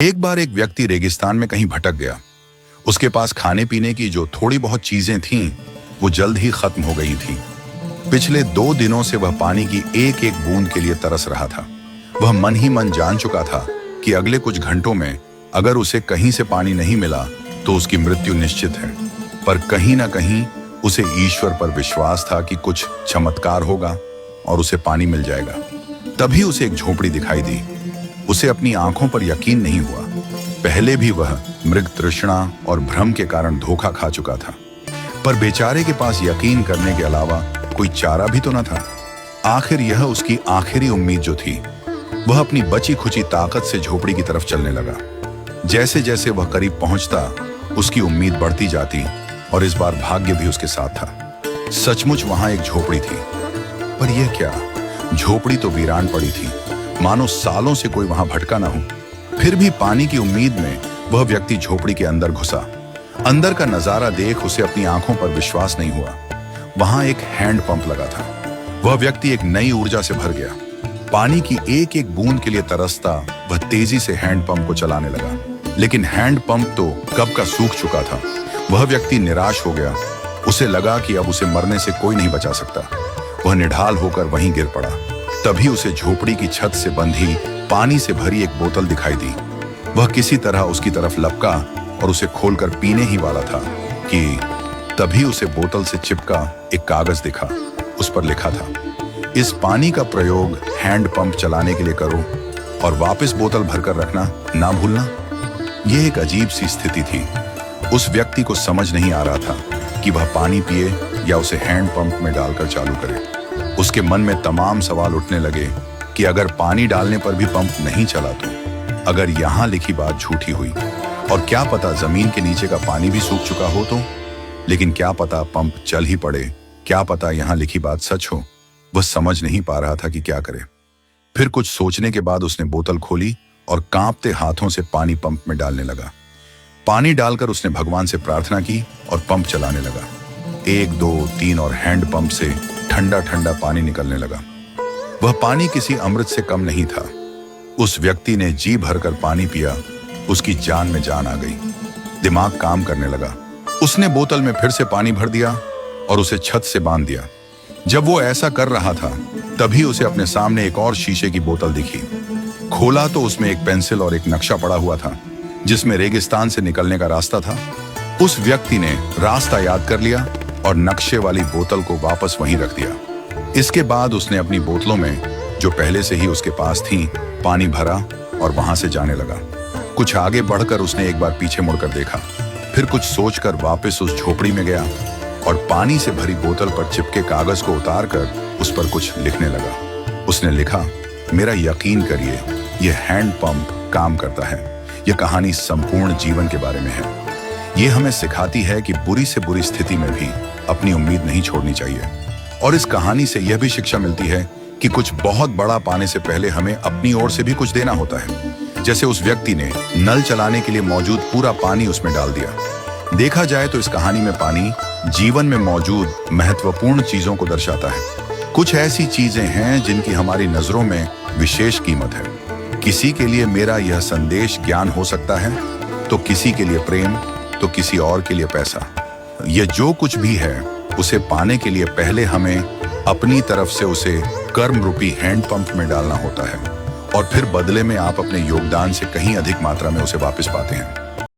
एक बार एक व्यक्ति रेगिस्तान में कहीं भटक गया। उसके पास खाने पीने की जो थोड़ी बहुत चीजें थीं, वो जल्द ही खत्म हो गई थी। पिछले 2 दिनों से वह पानी की एक एक बूंद के लिए तरस रहा था। वह मन ही मन जान चुका था कि अगले कुछ घंटों में अगर उसे कहीं से पानी नहीं मिला तो उसकी मृत्यु निश्चित है। पर कहीं ना कहीं उसे ईश्वर पर विश्वास था कि कुछ चमत्कार होगा और उसे पानी मिल जाएगा। तभी उसे एक झोपड़ी दिखाई दी। उसे अपनी आंखों पर यकीन नहीं हुआ। पहले भी वह मृग तृष्णा और भ्रम के कारण धोखा खा चुका था, पर बेचारे के पास यकीन करने के अलावा कोई चारा भी तो न था। आखिर यह उसकी आखिरी उम्मीद जो थी। वह अपनी बची खुची ताकत से झोपड़ी की तरफ चलने लगा। जैसे जैसे वह करीब पहुंचता, उसकी उम्मीद बढ़ती जाती और इस बार भाग्य भी उसके साथ था। सचमुच वहां एक झोपड़ी थी, पर यह क्या, झोपड़ी तो वीरान पड़ी थी, मानो सालों से कोई वहां भटका ना हो। फिर भी पानी की उम्मीद में वह व्यक्ति झोपड़ी के अंदर घुसा। अंदर का नजारा देख उसे अपनी आंखों पर विश्वास नहीं हुआ। वहां एक हैंड पंप लगा था। वह व्यक्ति एक नई ऊर्जा से भर गया। पानी की एक एक बूंद के लिए तरसता वह तेजी से हैंड पंप को चलाने लगा, लेकिन हैंड पंप तो कब का सूख चुका था। वह व्यक्ति निराश हो गया। उसे लगा कि अब उसे मरने से कोई नहीं बचा सकता। वह निढाल होकर वहीं गिर पड़ा। तभी उसे झोपड़ी की छत से बंधी पानी से भरी एक बोतल दिखाई दी। वह किसी तरह उसकी तरफ लपका और उसे खोलकर पीने ही वाला था कि तभी उसे बोतल से चिपका एक कागज दिखा। उस पर लिखा था, इस पानी का प्रयोग हैंड पंप चलाने के लिए करो और वापस बोतल भरकर रखना ना भूलना। यह एक अजीब सी स्थिति थी। उस व्यक्ति को समझ नहीं आ रहा था कि वह पानी पिए या उसे हैंड पंप में डालकर चालू करे। उसके मन में तमाम सवाल उठने लगे कि अगर पानी डालने पर भी पंप नहीं चला तो, अगर यहाँ लिखी बात झूठी हुई, और क्या पता जमीन के नीचे का पानी भी सूख चुका हो तो, लेकिन क्या पता पंप चल ही पड़े, क्या पता यहाँ लिखी बात सच हो। वह समझ नहीं पा रहा था कि क्या करे। फिर कुछ सोचने के बाद उसने बोतल खोली और कांपते हाथों से पानी पंप में डालने लगा। पानी डालकर उसने भगवान से प्रार्थना की और पंप चलाने लगा। 1 2 3 और हैंड पंप से ठंडा ठंडा पानी निकलने लगा। वह पानी किसी अमृत से कम नहीं था। उस व्यक्ति ने जी भरकर पानी पिया। उसकी जान में जान आ गई। दिमाग काम करने लगा। उसने बोतल में फिर से पानी भर दिया और उसे छत से बांध दिया। जब वो ऐसा कर रहा था, तभी उसे अपने सामने एक और शीशे की बोतल दिखी। खोला तो उसमें एक पेंसिल और एक नक्शा पड़ा हुआ था, जिसमें रेगिस्तान से निकलने का रास्ता था। उस व्यक्ति ने रास्ता याद कर लिया और नक्शे वाली बोतल को वापस वहीं रख दिया। इसके बाद उसने अपनी बोतलों में, जो पहले से ही उसके पास थी, पानी भरा और वहां से जाने लगा। कुछ आगे बढ़कर उसने एक बार पीछे मुड़कर देखा। फिर कुछ सोचकर वापस उस झोपड़ी में गया और पानी से भरी बोतल पर चिपके कागज को उतारकर उस पर कुछ लिखने लगा। उसने लिखा, मेरा यकीन करिए, यह हैंड पंप काम करता है। यह कहानी संपूर्ण जीवन के बारे में है। यह हमें सिखाती है कि बुरी से बुरी स्थिति में भी अपनी उम्मीद नहीं छोड़नी चाहिए। और इस कहानी से यह भी शिक्षा मिलती है कि कुछ बहुत बड़ा पाने से पहले हमें अपनी ओर से भी कुछ देना होता है। जैसे उस व्यक्ति ने नल चलाने के लिए मौजूद पूरा पानी उसमें डाल दिया। देखा जाए तो इस कहानी में पानी जीवन में मौजूद महत्वपूर्ण चीजों को दर्शाता है। कुछ ऐसी चीजें हैं जिनकी हमारी नजरों में विशेष कीमत है। किसी के लिए मेरा यह संदेश ज्ञान हो सकता है, तो किसी के लिए प्रेम, तो किसी और के लिए पैसा। यह जो कुछ भी है, उसे पाने के लिए पहले हमें अपनी तरफ से उसे कर्म रूपी हैंड पंप में डालना होता है, और फिर बदले में आप अपने योगदान से कहीं अधिक मात्रा में उसे वापस पाते हैं।